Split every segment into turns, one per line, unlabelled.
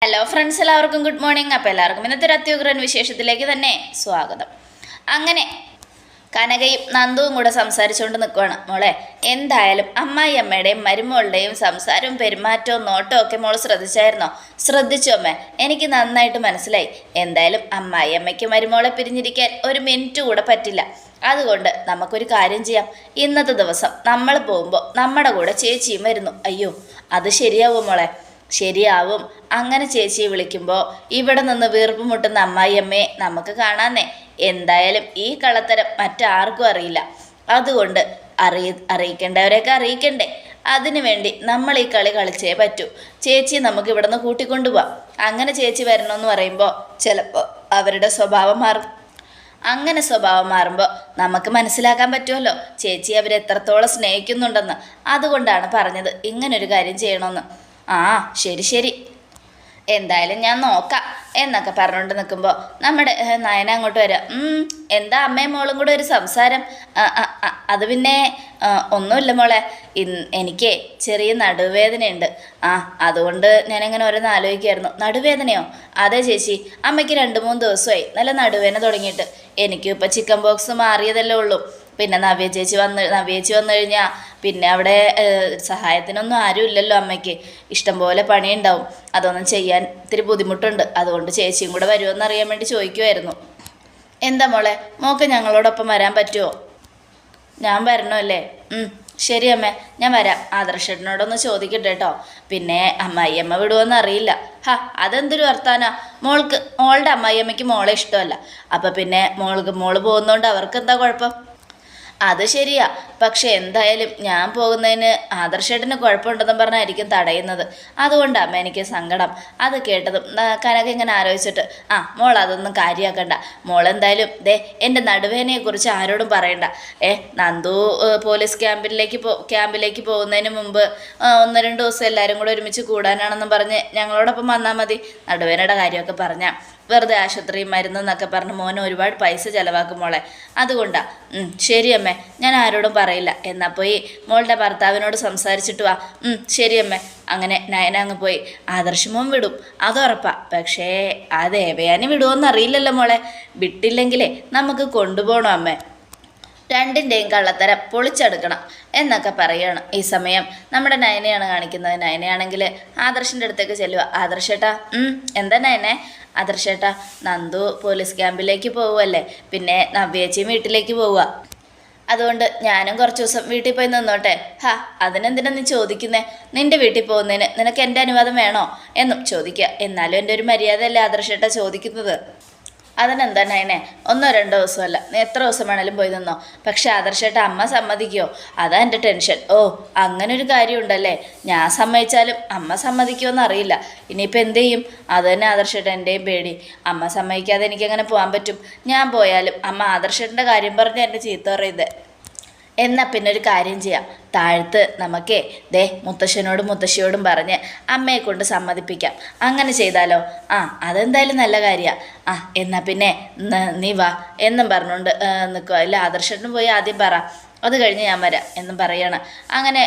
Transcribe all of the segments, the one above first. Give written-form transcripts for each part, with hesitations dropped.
Hello friends, എല്ലാവർക്കും good morning. അപ്പോൾ എല്ലാവർക്കും ഇന്നത്തെ ഒരു അത്യുഗ്രൻ വിശേഷത്തിലേക്ക് തന്നെ സ്വാഗതം. അങ്ങനെ കനകയും നന്ദുവും കൂടെ സംസാരിച്ചുകൊണ്ട് നിൽക്കുകയാണ്. മോളെ, എന്തായാലും അമ്മായി അമ്മയുടെയും മരുമോളുടെയും സംസാരവും പെരുമാറ്റവും നോട്ടവും ഒക്കെ മോൾ ശ്രദ്ധിച്ചായിരുന്നോ? ശ്രദ്ധിച്ചു അമ്മേ, എനിക്ക് നന്നായിട്ട് മനസ്സിലായി. എന്തായാലും അമ്മായി അമ്മയ്ക്ക് മരുമോളെ പിരിഞ്ഞിരിക്കാൻ ഒരു മിനിറ്റ് കൂടെ പറ്റില്ല. അതുകൊണ്ട് നമുക്കൊരു കാര്യം ചെയ്യാം. ഇന്നത്തെ ദിവസം നമ്മൾ പോകുമ്പോൾ നമ്മുടെ കൂടെ ചേച്ചിയും വരുന്നു. അയ്യോ, അത് ശരിയാവും മോളെ, ശരിയാവും. അങ്ങനെ ചേച്ചിയെ വിളിക്കുമ്പോൾ ഇവിടെ നിന്ന് വീർപ്പ് മുട്ടുന്ന അമ്മായിയമ്മയെ നമുക്ക് കാണാന്നേ. എന്തായാലും ഈ കള്ളത്തരം മറ്റാർക്കും അറിയില്ല. അതുകൊണ്ട് അറിയിക്കേണ്ടവരെയൊക്കെ അറിയിക്കണ്ടേ. അതിനു വേണ്ടി നമ്മൾ ഈ കളി കളിച്ചേ പറ്റൂ. ചേച്ചി നമുക്ക് ഇവിടെ നിന്ന് കൂട്ടിക്കൊണ്ടുപോവാം. അങ്ങനെ ചേച്ചി വരണമെന്ന് പറയുമ്പോൾ ചിലപ്പോൾ അവരുടെ സ്വഭാവം മാറും. അങ്ങനെ സ്വഭാവം മാറുമ്പോൾ നമുക്ക് മനസ്സിലാക്കാൻ പറ്റുമല്ലോ ചേച്ചി അവരെത്രത്തോളം സ്നേഹിക്കുന്നുണ്ടെന്ന്. അതുകൊണ്ടാണ് പറഞ്ഞത് ഇങ്ങനൊരു കാര്യം ചെയ്യണമെന്ന്. ആ ശരി ശരി, എന്തായാലും ഞാൻ നോക്കാം എന്നൊക്കെ പറഞ്ഞുകൊണ്ട് നിൽക്കുമ്പോൾ നമ്മുടെ നയന അങ്ങോട്ട് വരാം. എന്താ അമ്മയും മോളും കൂടെ ഒരു സംസാരം? അത് പിന്നെ ഒന്നുമില്ല മോളെ, എനിക്ക് ചെറിയ നടുവേദനയുണ്ട്. അതുകൊണ്ട് ഞാനിങ്ങനെ ഓരോന്ന് ആലോചിക്കുമായിരുന്നു. നടുവേദനയോ? അതെ ചേച്ചി, അമ്മയ്ക്ക് 2-3 ദിവസമായി നല്ല നടുവേദന തുടങ്ങിയിട്ട്. എനിക്കും ഇപ്പം ചിക്കൻ ബോക്സ് മാറിയതല്ലേ ഉള്ളൂ. പിന്നെ നവ്യ ചേച്ചി വന്നു കഴിഞ്ഞാൽ പിന്നെ അവിടെ സഹായത്തിനൊന്നും ആരും ഇല്ലല്ലോ. അമ്മയ്ക്ക് ഇഷ്ടംപോലെ പണിയുണ്ടാവും. അതൊന്നും ചെയ്യാൻ ഇത്തിരി ബുദ്ധിമുട്ടുണ്ട്. അതുകൊണ്ട് ചേച്ചിയും കൂടെ വരുമോയെന്ന് അറിയാൻ വേണ്ടി ചോദിക്കുമായിരുന്നു. എന്താ മോളെ, മോൾക്ക് ഞങ്ങളോടൊപ്പം വരാൻ പറ്റുമോ? ഞാൻ വരണമല്ലേ? ശരി അമ്മേ, ഞാൻ വരാം. ആദർശേട്ടനോടൊന്ന് ചോദിക്കട്ടെ കേട്ടോ. പിന്നെ അമ്മായിയമ്മ വിടുമോയെന്ന് അറിയില്ല. അതെന്തൊരു വർത്താനാ? മോളുടെ അമ്മായിയമ്മയ്ക്ക് മോളെ ഇഷ്ടമല്ല. അപ്പം പിന്നെ മോള് പോകുന്നതുകൊണ്ട് അവർക്ക് എന്താ കുഴപ്പം? അത് ശരിയാ, പക്ഷെ എന്തായാലും ഞാൻ പോകുന്നതിന് ആദർശേട്ടന് കുഴപ്പമുണ്ടെന്നും പറഞ്ഞായിരിക്കും തടയുന്നത്. അതുകൊണ്ടാണ് അമ്മ എനിക്ക് സങ്കടം. അത് കേട്ടതും കനക ഇങ്ങനെ ആലോചിച്ചിട്ട് മോൾ അതൊന്നും കാര്യമാക്കണ്ട. മോളെന്തായാലും എൻ്റെ നടുവേദനയെക്കുറിച്ച് ആരോടും പറയണ്ട. നന്ദു പോലീസ് ക്യാമ്പിലേക്ക് പോകുന്നതിന് മുമ്പ് 1-2 ദിവസം എല്ലാവരും കൂടെ ഒരുമിച്ച് കൂടാനാണെന്നും പറഞ്ഞ് ഞങ്ങളോടൊപ്പം വന്നാൽ മതി. നടുവേദനയുടെ കാര്യമൊക്കെ പറഞ്ഞാൽ വെറുതെ ആശുപത്രി മരുന്നെന്നൊക്കെ പറഞ്ഞ് മോനെ ഒരുപാട് പൈസ ചിലവാക്കും മോളെ. അതുകൊണ്ടാണ്. ശരി അമ്മേ, ഞാൻ ആരോടും പറയില്ല. എന്നാൽ പോയി മോളുടെ ഭർത്താവിനോട് സംസാരിച്ചിട്ട് വാ. ശരി അമ്മേ. അങ്ങനെ നയന അങ്ങ് പോയി. ആദർശമോൻ വിടും, അതുറപ്പാ. പക്ഷേ ആ ദേവയാനി വിടുമോയെന്ന് അറിയില്ലല്ലോ മോളെ. വിട്ടില്ലെങ്കിലേ നമുക്ക് കൊണ്ടുപോകണം അമ്മേ. രണ്ടിൻ്റെയും കള്ളത്തരം പൊളിച്ചെടുക്കണം എന്നൊക്കെ പറയുകയാണ്. ഈ സമയം നമ്മുടെ നയനയാണ് കാണിക്കുന്നത്. നയനയാണെങ്കിൽ ആദർശിൻ്റെ അടുത്തേക്ക് ചെല്ലുക. ആദർശേട്ടാ. എന്താ നയനെ? ആദർശേട്ടാ, നന്ദു പോലീസ് ക്യാമ്പിലേക്ക് പോവുമല്ലേ, പിന്നെ നവ്യേച്ചിയും വീട്ടിലേക്ക് പോവുക. അതുകൊണ്ട് ഞാനും കുറച്ച് ദിവസം വീട്ടിൽ പോയി നിന്നോട്ടെ. അതിനെന്തിനാ നീ ചോദിക്കുന്നേ? നിൻ്റെ വീട്ടിൽ പോകുന്നതിന് നിനക്ക് എൻ്റെ അനുവാദം വേണോ എന്നും ചോദിക്കുക. എന്നാലും എൻ്റെ ഒരു മര്യാദയല്ലേ ആദർശേട്ടാ ചോദിക്കുന്നത്. അതിനെന്താ നയനെ, 1-2 ദിവസമല്ല, നീ എത്ര ദിവസം വേണേലും പോയി നിന്നോ. പക്ഷെ ആദർശേട്ട അമ്മ സമ്മതിക്കുമോ? അതാ എൻ്റെ ടെൻഷൻ. അങ്ങനെ ഒരു കാര്യമുണ്ടല്ലേ. ഞാൻ സമ്മതിച്ചാലും അമ്മ സമ്മതിക്കുമോയെന്ന് അറിയില്ല. ഇനിയിപ്പോൾ എന്ത് ചെയ്യും? അത് തന്നെ ആദർശേട്ട എൻ്റെയും പേടി. അമ്മ സമ്മതിക്കാതെ എനിക്കെങ്ങനെ പോകാൻ പറ്റും? ഞാൻ പോയാലും അമ്മ ആദർശേട്ടൻ്റെ കാര്യം പറഞ്ഞ് എന്നെ ചീത്ത പറയുന്നത്. എന്നാൽ പിന്നെ ഒരു കാര്യം ചെയ്യാം. താഴത്ത് നമുക്കേ മുത്തശ്ശനോടും മുത്തശ്ശിയോടും പറഞ്ഞ് അമ്മയെ കൊണ്ട് സമ്മതിപ്പിക്കാം. അങ്ങനെ ചെയ്താലോ? അതെന്തായാലും നല്ല കാര്യമാണ്. എന്നാൽ പിന്നെ നീ വാ എന്നും പറഞ്ഞുകൊണ്ട് നിൽക്കുക. ഇല്ല, ആദർശനും പോയി ആദ്യം പറ, അത് കഴിഞ്ഞ് ഞാൻ വരാം എന്നും പറയാണ്. അങ്ങനെ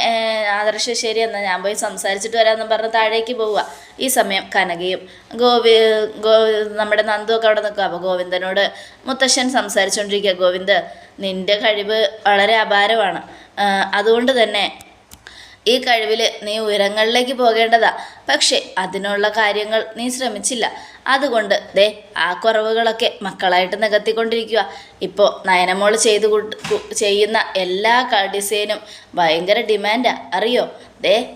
ആദർശ ശരി എന്നാൽ ഞാൻ പോയി സംസാരിച്ചിട്ട് വരാമെന്നും പറഞ്ഞ് താഴേക്ക് പോവുക. ഈ സമയം കനകയും നമ്മുടെ നന്ദുവൊക്കെ അവിടെ നിൽക്കുക. അപ്പോൾ ഗോവിന്ദനോട് മുത്തശ്ശൻ സംസാരിച്ചുകൊണ്ടിരിക്കുക. ഗോവിന്ദ്, നിൻ്റെ കഴിവ് വളരെ അപാരമാണ്. അതുകൊണ്ട് തന്നെ ഈ കഴിവിൽ നീ ഉയരങ്ങളിലേക്ക് പോകേണ്ടതാ. പക്ഷേ അതിനുള്ള കാര്യങ്ങൾ നീ ശ്രമിച്ചില്ല. അതുകൊണ്ട് ആ കുറവുകളൊക്കെ മക്കളായിട്ട് നികത്തിക്കൊണ്ടിരിക്കുക. ഇപ്പോൾ നയനമോൾ ചെയ്യുന്ന എല്ലാ ഡിസൈനും ഭയങ്കര ഡിമാൻഡാണ്, അറിയോ?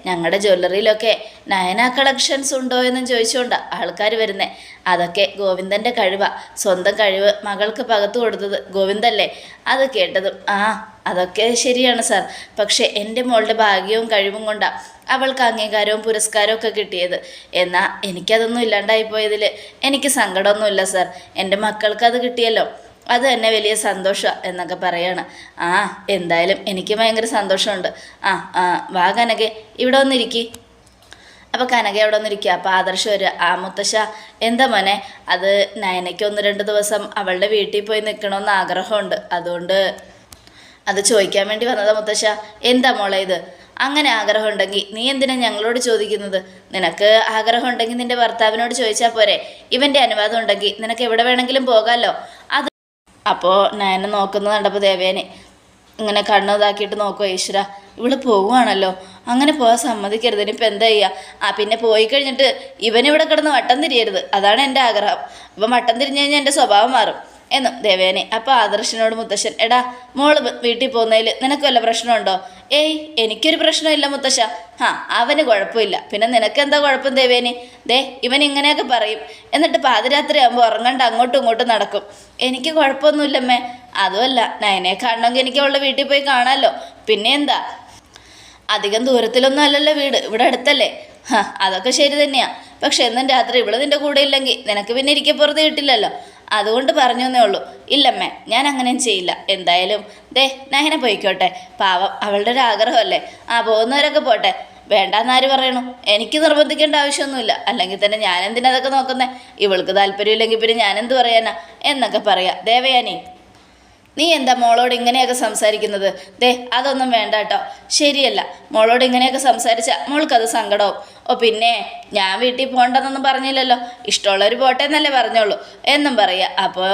ഞങ്ങളുടെ ജ്വല്ലറിയിലൊക്കെ നയന കളക്ഷൻസ് ഉണ്ടോ എന്നും ചോദിച്ചുകൊണ്ട് ആൾക്കാർ വരുന്നേ. അതൊക്കെ ഗോവിന്ദൻ്റെ കഴിവാണ്. സ്വന്തം കഴിവ് മകൾക്ക് പകർത്തു കൊടുത്തത് ഗോവിന്ദല്ലേ. അത് കേട്ടതും അതൊക്കെ ശരിയാണ് സാർ. പക്ഷേ എൻ്റെ മോളുടെ ഭാഗ്യവും കഴിവും കൊണ്ടാണ് അവൾക്ക് അംഗീകാരവും പുരസ്കാരവും ഒക്കെ കിട്ടിയത്. എന്നാൽ എനിക്കതൊന്നും ഇല്ലാണ്ടായിപ്പോയതിൽ എനിക്ക് സങ്കടമൊന്നുമില്ല സാർ. എൻ്റെ മക്കൾക്ക് അത് കിട്ടിയല്ലോ, അത് തന്നെ വലിയ സന്തോഷമാണ് എന്നൊക്കെ പറയാണ്. എന്തായാലും എനിക്ക് ഭയങ്കര സന്തോഷമുണ്ട്. വാ കനകെ, ഇവിടെ വന്നിരിക്കി. അപ്പോൾ കനക അവിടെ വന്നിരിക്കുക. അപ്പോൾ ആദർശ് വരിക. മുത്തശ്ശ, എന്താ മോനെ? അത് നയനയ്ക്ക് 1-2 ദിവസം അവളുടെ വീട്ടിൽ പോയി നിൽക്കണമെന്ന് ആഗ്രഹമുണ്ട്. അതുകൊണ്ട് അത് ചോദിക്കാൻ വേണ്ടി വന്നതാ മുത്തശ്ശ. എന്താ മോളെ ഇത്? അങ്ങനെ ആഗ്രഹം ഉണ്ടെങ്കിൽ നീ എന്തിനാ ഞങ്ങളോട് ചോദിക്കുന്നത്? നിനക്ക് ആഗ്രഹം ഉണ്ടെങ്കിൽ നിന്റെ ഭർത്താവിനോട് ചോദിച്ചാൽ പോരെ? ഇവൻ്റെ അനുവാദം ഉണ്ടെങ്കിൽ നിനക്ക് എവിടെ വേണമെങ്കിലും പോകാമല്ലോ. അത് അപ്പോൾ നയനെ നോക്കുന്നത് കണ്ടപ്പോൾ ദേവേനെ ഇങ്ങനെ കണ്ണുതാക്കിയിട്ട് നോക്കുക, ഈശ്വര ഇവിടെ പോവുകയാണല്ലോ, അങ്ങനെ പോകാൻ സമ്മതിക്കരുത്. ഇനിയിപ്പോൾ എന്താ ചെയ്യുക? പിന്നെ പോയി കഴിഞ്ഞിട്ട് ഇവനിവിടെ കിടന്ന് വട്ടം തിരിയരുത്, അതാണ് എൻ്റെ ആഗ്രഹം. ഇപ്പം വട്ടം തിരിഞ്ഞു കഴിഞ്ഞാൽ എൻ്റെ സ്വഭാവം മാറും എന്നും ദേവേനെ. അപ്പോൾ ആദർശനോട് മുത്തശ്ശൻ, എടാ മോള് വീട്ടിൽ പോകുന്നതിൽ നിനക്ക് വല്ല പ്രശ്നമുണ്ടോ? ഏയ് എനിക്കൊരു പ്രശ്നമില്ല മുത്തശ്ശ. അവന് കുഴപ്പമില്ല, പിന്നെ നിനക്കെന്താ കുഴപ്പം ദേവേനെ? ഇവൻ ഇങ്ങനെയൊക്കെ പറയും, എന്നിട്ട് പാതിരാത്രി ആകുമ്പോൾ ഉറങ്ങണ്ട അങ്ങോട്ടും ഇങ്ങോട്ടും നടക്കും. എനിക്ക് കുഴപ്പമൊന്നുമില്ലമ്മേ. അതുമല്ല, നയനെ കാണണമെങ്കിൽ എനിക്ക് അവളുടെ വീട്ടിൽ പോയി കാണാമല്ലോ. പിന്നെ എന്താ, അധികം ദൂരത്തിലൊന്നും അല്ലല്ലോ വീട്, ഇവിടെ അടുത്തല്ലേ. അതൊക്കെ ശരി തന്നെയാ. പക്ഷെ എന്നും രാത്രി ഇവിടെ നിൻ്റെ കൂടെ ഇല്ലെങ്കിൽ നിനക്ക് പിന്നെ ഇരിക്കപ്പുറത്ത് കിട്ടില്ലല്ലോ, അതുകൊണ്ട് പറഞ്ഞേ ഉള്ളൂ. ഇല്ലമ്മേ, ഞാൻ അങ്ങനെയും ചെയ്യില്ല. എന്തായാലും നയന പോയിക്കോട്ടെ, പാവം അവളുടെ ഒരു ആഗ്രഹമല്ലേ. പോകുന്നവരൊക്കെ പോട്ടെ. വേണ്ടാന്നാര് പറയണു? എനിക്ക് നിർബന്ധിക്കേണ്ട ആവശ്യമൊന്നുമില്ല. അല്ലെങ്കിൽ തന്നെ ഞാനെന്തിനാ അതൊക്കെ നോക്കുന്നേ? ഇവൾക്ക് താല്പര്യമില്ലെങ്കിൽ പിന്നെ ഞാനെന്ത് പറയാനാ എന്നൊക്കെ പറയാം. ദേവയാനി, നീ എന്താ മോളോട് ഇങ്ങനെയൊക്കെ സംസാരിക്കുന്നത്? അതൊന്നും വേണ്ട കേട്ടോ, ശരിയല്ല. മോളോട് ഇങ്ങനെയൊക്കെ സംസാരിച്ചാൽ മോൾക്കത് സങ്കടവും. പിന്നെ ഞാൻ വീട്ടിൽ പോകണ്ടെന്നൊന്നും പറഞ്ഞില്ലല്ലോ, ഇഷ്ടമുള്ളവർ പോട്ടെ എന്നല്ലേ പറഞ്ഞോളൂ എന്നും പറയുക. അപ്പോൾ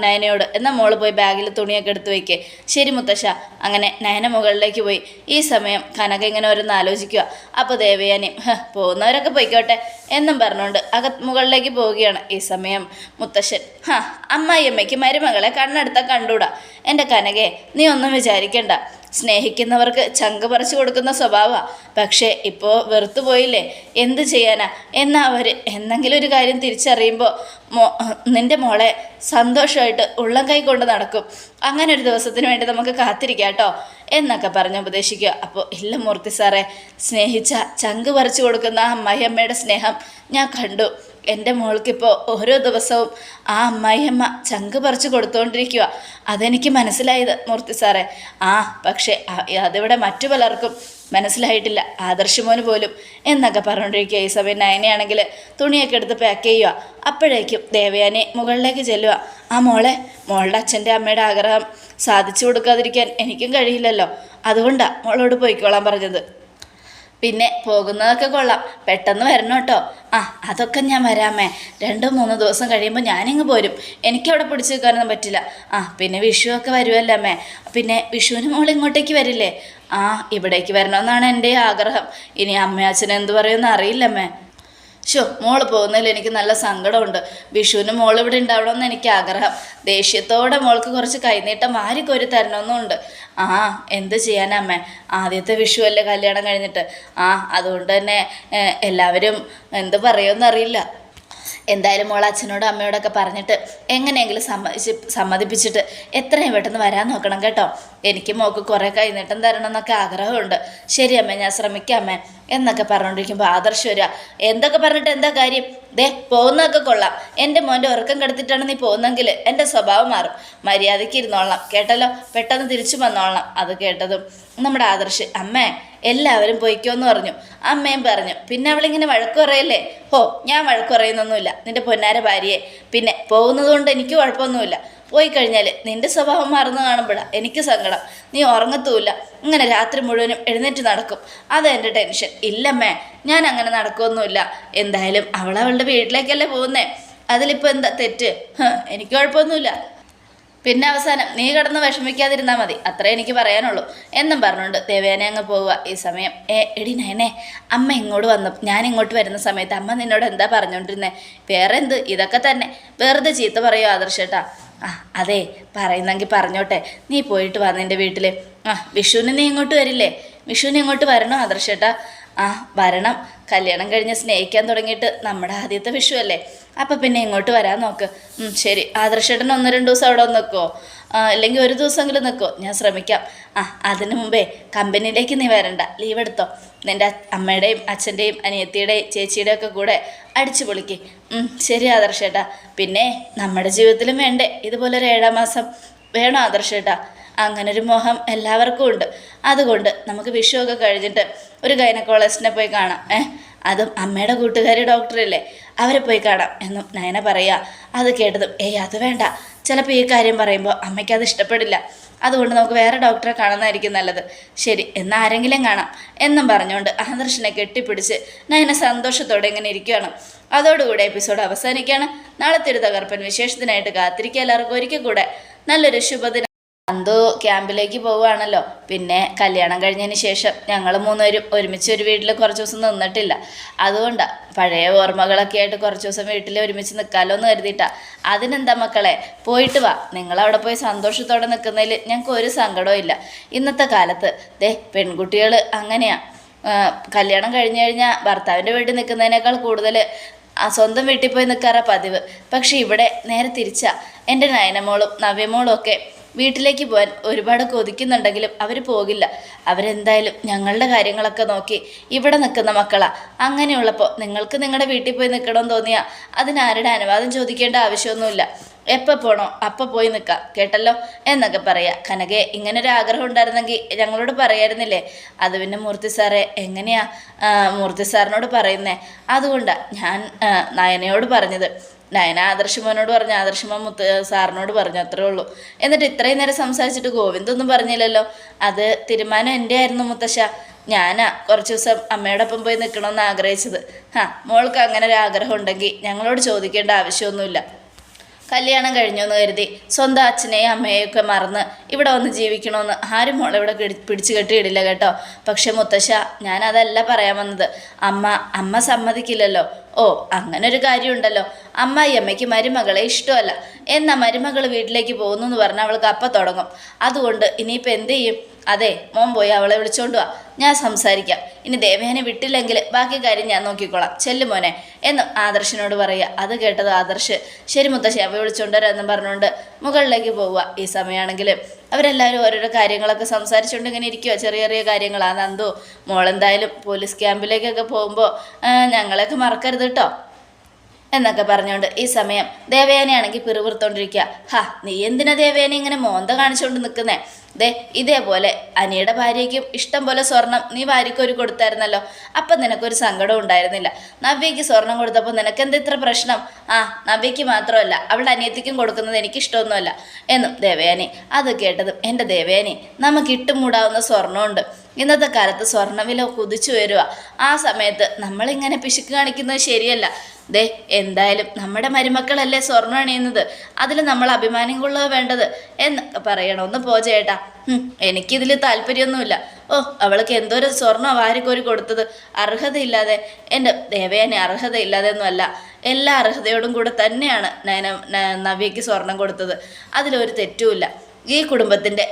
നയനയോട് എന്നാൽ മോള് പോയി ബാഗിൽ തുണിയൊക്കെ എടുത്ത് വയ്ക്കേ. ശരി മുത്തശ്ശ. അങ്ങനെ നയന മുകളിലേക്ക് പോയി. ഈ സമയം കനക ഇങ്ങനെ ഓരോന്ന് ആലോചിക്കുക. അപ്പോൾ ദേവയാനി, പോകുന്നവരൊക്കെ പോയിക്കോട്ടെ എന്നും പറഞ്ഞുകൊണ്ട് മുകളിലേക്ക് പോവുകയാണ്. ഈ സമയം മുത്തശ്ശൻ, അമ്മായിയമ്മയ്ക്ക് മരുമകളെ കണ്ണെടുത്താൽ കണ്ടൂടാ. എൻ്റെ കനകെ, നീ ഒന്നും വിചാരിക്കണ്ട. സ്നേഹിക്കുന്നവർക്ക് ചങ്ക് പറിച്ചു കൊടുക്കുന്ന സ്വഭാവമാണ്. പക്ഷേ ഇപ്പോൾ വെറുത്തു പോയില്ലേ, എന്ത് ചെയ്യാനാ? എന്നാൽ അവർ എന്തെങ്കിലും ഒരു കാര്യം തിരിച്ചറിയുമ്പോൾ നിൻ്റെ മോളെ സന്തോഷമായിട്ട് ഉള്ളം കൈ കൊണ്ട് നടക്കും. അങ്ങനെ ഒരു ദിവസത്തിന് വേണ്ടി നമുക്ക് കാത്തിരിക്കാം കേട്ടോ എന്നൊക്കെ പറഞ്ഞ് ഉപദേശിക്കുക. അപ്പോൾ ഇല്ല മൂർത്തി സാറേ, സ്നേഹിച്ച ചങ്ക് പറിച്ചു കൊടുക്കുന്ന ആ അമ്മായിയമ്മയുടെ സ്നേഹം ഞാൻ കണ്ടു. എൻ്റെ മോൾക്കിപ്പോൾ ഓരോ ദിവസവും ആ അമ്മായിയമ്മ ചങ്ക് പറിച്ച് കൊടുത്തുകൊണ്ടിരിക്കുക. അതെനിക്ക് മനസ്സിലായത് മൂർത്തി സാറേ. പക്ഷേ അതിവിടെ മറ്റു പലർക്കും മനസ്സിലായിട്ടില്ല, ആദർശമോന് പോലും എന്നൊക്കെ പറഞ്ഞുകൊണ്ടിരിക്കുക. ഈ സമയം നയനയാണെങ്കിൽ തുണിയൊക്കെ എടുത്ത് പാക്ക് ചെയ്യുക. അപ്പോഴേക്കും ദേവയാനി മുകളിലേക്ക് ചെല്ലുക. മോളുടെ അച്ഛൻ്റെ അമ്മയുടെ ആഗ്രഹം സാധിച്ചു കൊടുക്കാതിരിക്കാൻ എനിക്കും കഴിയില്ലല്ലോ, അതുകൊണ്ടാണ് മോളോട് പോയിക്കോളാൻ പറഞ്ഞത്. പിന്നെ പോകുന്നതൊക്കെ കൊള്ളാം, പെട്ടെന്ന് വരണം കേട്ടോ. അതൊക്കെ ഞാൻ വരാമേ. 2-3 ദിവസം കഴിയുമ്പോൾ ഞാനിങ്ങ് പോരും. എനിക്കവിടെ പിടിച്ചു നിൽക്കാനൊന്നും പറ്റില്ല. പിന്നെ വിഷു ഒക്കെ വരുമല്ലോ അമ്മേ. പിന്നെ വിഷുവിന് മോൾ ഇങ്ങോട്ടേക്ക് വരില്ലേ? ഇവിടേക്ക് വരണമെന്നാണ് എൻ്റെ ആഗ്രഹം. ഇനി അമ്മയും അച്ഛനും എന്ത് പറയുമെന്ന് അറിയില്ലമ്മേ. മോള് പോകുന്നതിൽ എനിക്ക് നല്ല സങ്കടമുണ്ട്. വിഷുവിന് മോൾ ഇവിടെ ഉണ്ടാവണമെന്ന് എനിക്ക് ആഗ്രഹം. ദേഷ്യത്തോടെ മോൾക്ക് കുറച്ച് കൈനീട്ടം വാരിക്കോരി തരണമെന്നുണ്ട്. എന്ത് ചെയ്യാനമ്മേ, ആദ്യത്തെ വിഷു അല്ലേ കല്യാണം കഴിഞ്ഞിട്ട്. അതുകൊണ്ട് തന്നെ എല്ലാവരും എന്ത് പറയുമെന്നറിയില്ല. എന്തായാലും മോൾ അച്ഛനോടും അമ്മയോടൊക്കെ പറഞ്ഞിട്ട് എങ്ങനെയെങ്കിലും സമ്മതിപ്പിച്ചിട്ട് എത്രയും പെട്ടെന്ന് വരാൻ നോക്കണം കേട്ടോ. എനിക്ക് മോൾക്ക് കുറേ കൈനീട്ടം തരണം എന്നൊക്കെ ആഗ്രഹമുണ്ട്. ശരി അമ്മേ, ഞാൻ ശ്രമിക്കാം അമ്മേ എന്നൊക്കെ പറഞ്ഞുകൊണ്ടിരിക്കുമ്പോൾ ആദർശ് വരിക. എന്തൊക്കെ പറഞ്ഞിട്ട് എന്താ കാര്യം? പോകുന്നതൊക്കെ കൊള്ളാം. എൻ്റെ മോൻ്റെ ഉറക്കം കെടുത്തിട്ടാണ് നീ പോകുന്നെങ്കിൽ എൻ്റെ സ്വഭാവം മാറും. മര്യാദയ്ക്ക് ഇരുന്നോളണം കേട്ടല്ലോ, പെട്ടെന്ന് തിരിച്ചു വന്നോളണം. അത് കേട്ടതും നമ്മുടെ ആദർശ്, അമ്മേ എല്ലാവരും പൊയ്ക്കോന്ന് പറഞ്ഞു. അമ്മയും പറഞ്ഞു. പിന്നെ അവളിങ്ങനെ വഴക്ക് പറയല്ലേ? ഞാൻ വഴക്ക് പറയുന്നൊന്നുമില്ല, നിൻ്റെ പൊന്നാര ഭാര്യയെ. പിന്നെ പോകുന്നത് കൊണ്ട് എനിക്ക് കുഴപ്പമൊന്നുമില്ല. പോയി കഴിഞ്ഞാൽ നിൻ്റെ സ്വഭാവം മാറുന്നു കാണുമ്പോഴാണ് എനിക്ക് സങ്കടം. നീ ഉറങ്ങത്തുമില്ല, ഇങ്ങനെ രാത്രി മുഴുവനും എഴുന്നേറ്റ് നടക്കും. അതാ എൻ്റെ ടെൻഷൻ. ഇല്ലമ്മേ, ഞാൻ അങ്ങനെ നടക്കുമൊന്നുമില്ല. എന്തായാലും അവളുടെ വീട്ടിലേക്കല്ലേ പോകുന്നേ, അതിലിപ്പോൾ എന്താ തെറ്റ്? എനിക്ക് കുഴപ്പമൊന്നുമില്ല. പിന്നെ അവസാനം നീ കിടന്ന് വിഷമിക്കാതിരുന്നാൽ മതി, അത്രേ എനിക്ക് പറയാനുള്ളൂ എന്നും പറഞ്ഞുകൊണ്ട് ദേവേനെ അങ്ങ് പോവുക. ഈ സമയം എടി നയനെ, അമ്മ ഇങ്ങോട്ട് വന്നു, ഞാൻ ഇങ്ങോട്ട് വരുന്ന സമയത്ത് അമ്മ നിന്നോട് എന്താ പറഞ്ഞുകൊണ്ടിരുന്നേ? വേറെ എന്ത്, ഇതൊക്കെ തന്നെ. വെറുതെ ചീത്ത പറയുമോ ആദർശേട്ടാ? അതെ, പറയുന്നെങ്കിൽ പറഞ്ഞോട്ടെ. നീ പോയിട്ട് വാ നിൻ്റെ വീട്ടിൽ. വിഷുവിന് നീ ഇങ്ങോട്ട് വരില്ലേ? വിഷുവിന് ഇങ്ങോട്ട് വരണോ ആദർശേട്ടാ? വരണം. കല്യാണം കഴിഞ്ഞ് സ്നേഹിക്കാൻ തുടങ്ങിയിട്ട് നമ്മുടെ ആദ്യത്തെ വിഷു അല്ലേ, അപ്പം പിന്നെ ഇങ്ങോട്ട് വരാൻ നോക്ക്. ശരി. ആദർശേട്ടൻ 1-2 ദിവസം അവിടെ ഒന്ന് നിൽക്കുമോ? അല്ലെങ്കിൽ ഒരു ദിവസമെങ്കിലും നിൽക്കുമോ? ഞാൻ ശ്രമിക്കാം. അതിനു മുമ്പേ കമ്പനിയിലേക്ക് നീ വരണ്ട, ലീവ് എടുത്തോ. നിൻ്റെ അമ്മയുടെയും അച്ഛൻ്റെയും അനിയത്തിയുടെയും ചേച്ചിയുടെയും ഒക്കെ കൂടെ അടിച്ചു പൊളിക്ക്. ശരി ആദർശേട്ടാ. പിന്നെ നമ്മുടെ ജീവിതത്തിലും വേണ്ടേ ഇതുപോലൊരു 7-ാം മാസം? വേണോ ആദർശേട്ടാ? അങ്ങനൊരു മോഹം എല്ലാവർക്കും ഉണ്ട്. അതുകൊണ്ട് നമുക്ക് വിഷുവൊക്കെ കഴിഞ്ഞിട്ട് ഒരു ഗൈനക്കോളജിസ്റ്റിനെ പോയി കാണാം. അതും അമ്മയുടെ കൂട്ടുകാരി ഡോക്ടറല്ലേ, അവരെ പോയി കാണാം എന്നും നയന പറയുക. അത് കേട്ടതും അത് വേണ്ട, ചിലപ്പോൾ ഈ കാര്യം പറയുമ്പോൾ അമ്മയ്ക്ക് അത് ഇഷ്ടപ്പെടില്ല. അതുകൊണ്ട് നമുക്ക് വേറെ ഡോക്ടറെ കാണുന്നതായിരിക്കും നല്ലത്. ശരി, എന്നാൽ ആരെങ്കിലും കാണാം എന്നും പറഞ്ഞുകൊണ്ട് ആദർശിനെ കെട്ടിപ്പിടിച്ച് നയന സന്തോഷത്തോടെ ഇങ്ങനെ ഇരിക്കുകയാണ്. അതോടുകൂടെ എപ്പിസോഡ് അവസാനിക്കുകയാണ്. നാളത്തെ ഒരു തകർപ്പൻ വിശേഷത്തിനായിട്ട് കാത്തിരിക്കുക. എല്ലാവർക്കും ഒരിക്കൽ കൂടെ നല്ലൊരു ശുഭദിനം. അന്തു ക്യാമ്പിലേക്ക് പോവുകയാണല്ലോ. പിന്നെ കല്യാണം കഴിഞ്ഞതിന് ശേഷം ഞങ്ങൾ മൂന്നുപേരും ഒരുമിച്ച് ഒരു വീട്ടിൽ കുറച്ച് ദിവസം നിന്നിട്ടില്ല. അതുകൊണ്ടാണ് പഴയ ഓർമ്മകളൊക്കെ ആയിട്ട് കുറച്ച് ദിവസം വീട്ടിൽ ഒരുമിച്ച് നിൽക്കാമല്ലോ എന്ന് കരുതിയിട്ടാ. അതിനെന്താ മക്കളെ, പോയിട്ട് വാ. നിങ്ങളവിടെ പോയി സന്തോഷത്തോടെ നിൽക്കുന്നതിൽ ഞങ്ങൾക്ക് ഒരു സങ്കടവും ഇല്ല. ഇന്നത്തെ കാലത്ത് പെൺകുട്ടികൾ അങ്ങനെയാണ്. കല്യാണം കഴിഞ്ഞ് കഴിഞ്ഞാൽ ഭർത്താവിൻ്റെ വീട്ടിൽ നിൽക്കുന്നതിനേക്കാൾ കൂടുതൽ സ്വന്തം വീട്ടിൽ പോയി നിൽക്കാറാ പതിവ്. പക്ഷെ ഇവിടെ നേരെ തിരിച്ചാ. എൻ്റെ നയനമോളും നവ്യമോളും ഒക്കെ വീട്ടിലേക്ക് പോകാൻ ഒരുപാട് കൊതിക്കുന്നുണ്ടെങ്കിലും അവർ പോകില്ല. അവരെന്തായാലും ഞങ്ങളുടെ കാര്യങ്ങളൊക്കെ നോക്കി ഇവിടെ നിൽക്കുന്ന മക്കളാണ്. അങ്ങനെയുള്ളപ്പോൾ നിങ്ങൾക്ക് നിങ്ങളുടെ വീട്ടിൽ പോയി നിൽക്കണമെന്ന് തോന്നിയാൽ അതിനാരുടെ അനുവാദം ചോദിക്കേണ്ട ആവശ്യമൊന്നുമില്ല. എപ്പോൾ പോകണോ അപ്പം പോയി നിൽക്കാം, കേട്ടല്ലോ എന്നൊക്കെ പറയാം. കനകെ ഇങ്ങനൊരു ആഗ്രഹം ഉണ്ടായിരുന്നെങ്കിൽ ഞങ്ങളോട് പറയായിരുന്നില്ലേ? അത് പിന്നെ മൂർത്തി സാറേ എങ്ങനെയാ മൂർത്തി സാറിനോട് പറയുന്നേ? അതുകൊണ്ടാണ് ഞാൻ നയനയോട് പറഞ്ഞത്. നയന ആദർശമോനോട് പറഞ്ഞു, ആദർശമോൻ സാറിനോട് പറഞ്ഞു, അത്രേ ഉള്ളൂ. എന്നിട്ട് ഇത്രയും നേരം സംസാരിച്ചിട്ട് ഗോവിന്ദൊന്നും പറഞ്ഞില്ലല്ലോ. അത് തീരുമാനം എൻ്റെ ആയിരുന്നു മുത്തശ്ശ. ഞാനാ കുറച്ച് ദിവസം അമ്മയോടൊപ്പം പോയി നിൽക്കണമെന്ന് ആഗ്രഹിച്ചത്. മോൾക്ക് അങ്ങനെ ഒരു ആഗ്രഹം ഉണ്ടെങ്കിൽ ഞങ്ങളോട് ചോദിക്കേണ്ട ആവശ്യമൊന്നുമില്ല. കല്യാണം കഴിഞ്ഞു എന്ന് കരുതി സ്വന്തം അച്ഛനെയും അമ്മയെയും ഒക്കെ മറന്ന് ഇവിടെ വന്ന് ജീവിക്കണമെന്ന് ആരും മോളെ ഇവിടെ പിടിച്ചു കെട്ടിയിടില്ല കേട്ടോ. പക്ഷെ മുത്തശ്ശ, ഞാനതല്ല പറയാൻ വന്നത്. അമ്മ സമ്മതിക്കില്ലല്ലോ. ഓ, അങ്ങനൊരു കാര്യമുണ്ടല്ലോ. അമ്മയ്ക്ക് മരുമകളെ ഇഷ്ടമല്ല. എന്നാൽ മരുമകൾ വീട്ടിലേക്ക് പോകുന്നു എന്ന് പറഞ്ഞാൽ അവൾക്ക് അപ്പം തുടങ്ങും. അതുകൊണ്ട് ഇനിയിപ്പോൾ എന്ത് ചെയ്യും? അതെ, മോൻ പോയി അവളെ വിളിച്ചോണ്ട് വാ, ഞാൻ സംസാരിക്കാം. ഇനി ദേവേനെ വിട്ടില്ലെങ്കിൽ ബാക്കി കാര്യം ഞാൻ നോക്കിക്കോളാം, ചെല്ലു മോനെ എന്ന് ആദർശിനോട് പറയുക. അത് കേട്ടത് ആദർശ് ശരി മുത്തശ്ശി അവ വിളിച്ചോണ്ട് വരാമെന്നും പറഞ്ഞുകൊണ്ട് മുകളിലേക്ക് പോവുക. ഈ സമയമാണെങ്കിൽ അവരെല്ലാവരും ഓരോരോ കാര്യങ്ങളൊക്കെ സംസാരിച്ചുകൊണ്ട് ഇങ്ങനെ ഇരിക്കുക. ചെറിയ ചെറിയ കാര്യങ്ങളാണ്. നന്ദു മോളെന്തായാലും പോലീസ് ക്യാമ്പിലേക്കൊക്കെ പോകുമ്പോൾ ഞങ്ങളെയൊക്കെ മറക്കരുത് കേട്ടോ എന്നൊക്കെ പറഞ്ഞുകൊണ്ട് ഈ സമയം ദേവയാനിയാണെങ്കിൽ പിറുപിറുത്തോണ്ടിരിക്കുക. നീ എന്തിനാ ദേവയാനി ഇങ്ങനെ മോന്ത കാണിച്ചുകൊണ്ട് നിൽക്കുന്നേ? ഇതേപോലെ അനിയുടെ ഭാര്യയ്ക്കും ഇഷ്ടം പോലെ സ്വർണം നീ വാരിക്കൊരു കൊടുത്തായിരുന്നല്ലോ. അപ്പം നിനക്കൊരു സങ്കടം ഉണ്ടായിരുന്നില്ല. നവ്യയ്ക്ക് സ്വർണം കൊടുത്തപ്പോൾ നിനക്കെന്താ ഇത്ര പ്രശ്നം? നവ്യയ്ക്ക് മാത്രമല്ല അവളുടെ അനിയത്തിക്കും കൊടുക്കുന്നത് എനിക്കിഷ്ടമൊന്നുമല്ല എന്നും ദേവയാനി. അത് കേട്ടതും എൻ്റെ ദേവയാനി, നമുക്ക് ഇട്ടുമൂടാവുന്ന സ്വർണ്ണമുണ്ട്. ഇന്നത്തെ കാലത്ത് സ്വർണ്ണവില കുതിച്ചു വരിക. ആ സമയത്ത് നമ്മളിങ്ങനെ പിശുക്ക് കാണിക്കുന്നത് ശരിയല്ല. എന്തായാലും നമ്മുടെ മരുമക്കളല്ലേ സ്വർണ്ണം അണിയുന്നത്, അതിൽ നമ്മൾ അഭിമാനം കൊള്ളുക വേണ്ടത് എന്നൊക്കെ പറയണം. ഒന്ന് പോ ചേട്ടാ, എനിക്കിതിൽ താല്പര്യമൊന്നുമില്ല. ഓ, അവൾക്ക് എന്തോരം സ്വർണ്ണം വാരിക്കോരി കൊടുത്തത് അർഹതയില്ലാതെ. എൻ്റെ ദേവയാനി അർഹതയില്ലാതെ ഒന്നുമല്ല, എല്ലാ അർഹതയോടും കൂടെ തന്നെയാണ് നവ്യയ്ക്ക് സ്വർണം കൊടുത്തത്. അതിലൊരു തെറ്റുമില്ല. ഈ കുടുംബത്തിൻ്റെ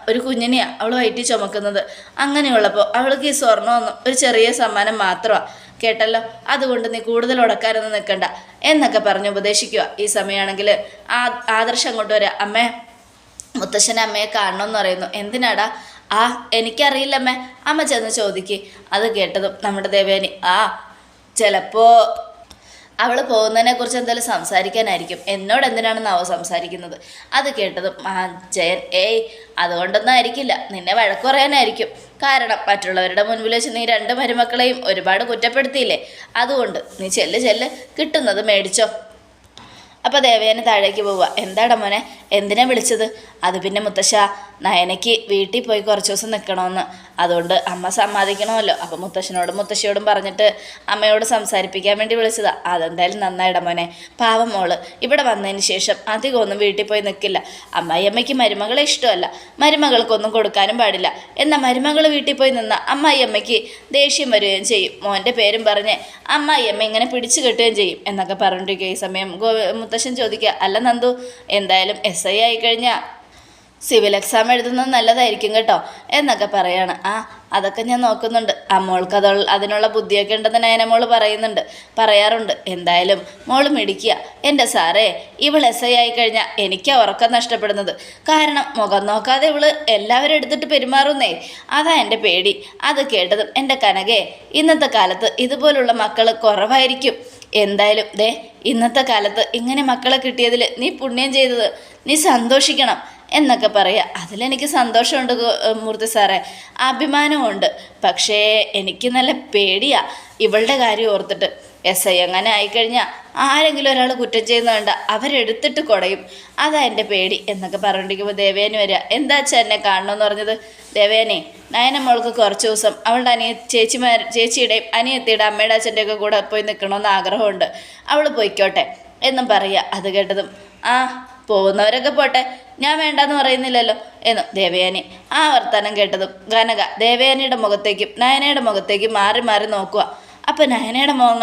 ഒരു കുഞ്ഞിനെയാണ് അവൾ വയറ്റി ചുമക്കുന്നത്. അങ്ങനെയുള്ളപ്പോൾ അവൾക്ക് ഈ സ്വർണ്ണമൊന്നും ഒരു ചെറിയ സമ്മാനം മാത്രമാണ്, കേട്ടല്ലോ. അതുകൊണ്ട് നീ കൂടുതൽ ഉടക്കാനൊന്നും നിൽക്കണ്ട എന്നൊക്കെ പറഞ്ഞ് ഉപദേശിക്കുക. ഈ സമയമാണെങ്കിൽ ആദർശം അങ്ങോട്ട് വരാം. അമ്മേ, മുത്തശ്ശനെ അമ്മയെ കാണണമെന്ന് പറയുന്നു. എന്തിനാടാ? എനിക്കറിയില്ലമ്മേ, അമ്മ ചെന്ന് ചോദിക്ക്. അത് കേട്ടതും നമ്മുടെ ദേവേനി ചിലപ്പോൾ അവൾ പോകുന്നതിനെക്കുറിച്ച് എന്തായാലും സംസാരിക്കാനായിരിക്കും. എന്നോട് എന്തിനാണെന്നാവോ സംസാരിക്കുന്നത്? അത് കേട്ടതും ജയൻ അതുകൊണ്ടൊന്നും ആയിരിക്കില്ല, നിന്നെ വഴക്ക് പറയാനായിരിക്കും. കാരണം മറ്റുള്ളവരുടെ മുൻപിൽ വെച്ച് നീ രണ്ട് മരുമക്കളെയും ഒരുപാട് കുറ്റപ്പെടുത്തിയില്ലേ. അതുകൊണ്ട് നീ ചെല്ല് കിട്ടുന്നത് മേടിച്ചോ. അപ്പോൾ ദേവയാനി താഴേക്ക് പോവുക. എന്താടാ മോനെ, എന്തിനാ വിളിച്ചത്? അത് പിന്നെ മുത്തശ്ശ, നയനയ്ക്ക് വീട്ടിൽ പോയി കുറച്ച് ദിവസം നിൽക്കണമെന്ന്. അതുകൊണ്ട് അമ്മ സമ്മതിക്കണമല്ലോ. അപ്പോൾ മുത്തശ്ശനോടും മുത്തശ്ശിയോടും പറഞ്ഞിട്ട് അമ്മയോട് സംസാരിപ്പിക്കാൻ വേണ്ടി വിളിച്ചതാ. അതെന്തായാലും നന്നായിടാ മോനെ. പാവം മോള് ഇവിടെ വന്നതിന് ശേഷം അധികമൊന്നും വീട്ടിൽ പോയി നിൽക്കില്ല. അമ്മായിയമ്മയ്ക്ക് മരുമകളെ ഇഷ്ടമല്ല, മരുമകൾക്കൊന്നും കൊടുക്കാനും പാടില്ല. എന്നാൽ മരുമകൾ വീട്ടിൽ പോയി നിന്ന അമ്മായിയമ്മയ്ക്ക് ദേഷ്യം വരികയും ചെയ്യും. മോൻ്റെ പേരും പറഞ്ഞ് അമ്മായിയമ്മ ഇങ്ങനെ പിടിച്ചു കെട്ടുകയും ചെയ്യും എന്നൊക്കെ പറഞ്ഞിരിക്കുക. ഈ സമയം മുത്തശ്ശൻ ചോദിക്കുക, അല്ല നന്ദു, എന്തായാലും SI ആയിക്കഴിഞ്ഞാൽ സിവിൽ എക്സാം എഴുതുന്നത് നല്ലതായിരിക്കും കേട്ടോ എന്നൊക്കെ പറയാണ്. അതൊക്കെ ഞാൻ നോക്കുന്നുണ്ട്. മോൾക്ക് അതിനുള്ള ബുദ്ധിയൊക്കെ ഉണ്ടെന്ന് നയനമോൾ പറയാറുണ്ട്. എന്തായാലും മോൾ മിടിക്കുക. എൻ്റെ സാറേ, ഇവൾ SI ആയിക്കഴിഞ്ഞാൽ എനിക്കാ ഉറക്കം നഷ്ടപ്പെടുന്നത്. കാരണം മുഖം നോക്കാതെ ഇവള് എല്ലാവരും എടുത്തിട്ട് പെരുമാറുന്നേ. അതാ എൻ്റെ പേടി. അത് കേട്ടതും എൻ്റെ കനകേ, ഇന്നത്തെ കാലത്ത് ഇതുപോലുള്ള മക്കൾ കുറവായിരിക്കും. എന്തായാലും ഇന്നത്തെ കാലത്ത് ഇങ്ങനെ മക്കളെ കിട്ടിയതിൽ നീ പുണ്യം ചെയ്തത്, നീ സന്തോഷിക്കണം എന്നൊക്കെ പറയുക. അതിലെനിക്ക് സന്തോഷമുണ്ട് മൂർത്തി സാറേ, അഭിമാനമുണ്ട്. പക്ഷേ എനിക്ക് നല്ല പേടിയാണ് ഇവളുടെ കാര്യം ഓർത്തിട്ട്. SI അങ്ങനെ ആയിക്കഴിഞ്ഞാൽ ആരെങ്കിലും ഒരാൾ കുറ്റം ചെയ്യുന്ന വേണ്ട അവരെടുത്തിട്ട് കുടയും. അതാ എൻ്റെ പേടി എന്നൊക്കെ പറഞ്ഞിരിക്കുമ്പോൾ ദേവേനി വരിക. എന്താ വെച്ചാൽ എന്നെ കാണണമെന്ന് പറഞ്ഞത്? ദേവേനെ, നയനമ്മൾക്ക് കുറച്ച് ദിവസം അവളുടെ ചേച്ചിയുടെയും അനിയത്തിയുടെ അമ്മയുടെ അച്ഛൻ്റെയൊക്കെ കൂടെ പോയി നിൽക്കണമെന്ന് ആഗ്രഹമുണ്ട്. അവൾ പോയിക്കോട്ടെ എന്നും പറയുക. അത് കേട്ടതും പോകുന്നവരൊക്കെ പോട്ടെ, ഞാൻ വേണ്ടെന്ന് പറയുന്നില്ലല്ലോ എന്നും ദേവയാനി. ആ വർത്തമാനം കേട്ടതും കനക ദേവയാനിയുടെ മുഖത്തേക്കും നയനയുടെ മുഖത്തേക്കും മാറി മാറി നോക്കുക. അപ്പം നയനയുടെ മുഖം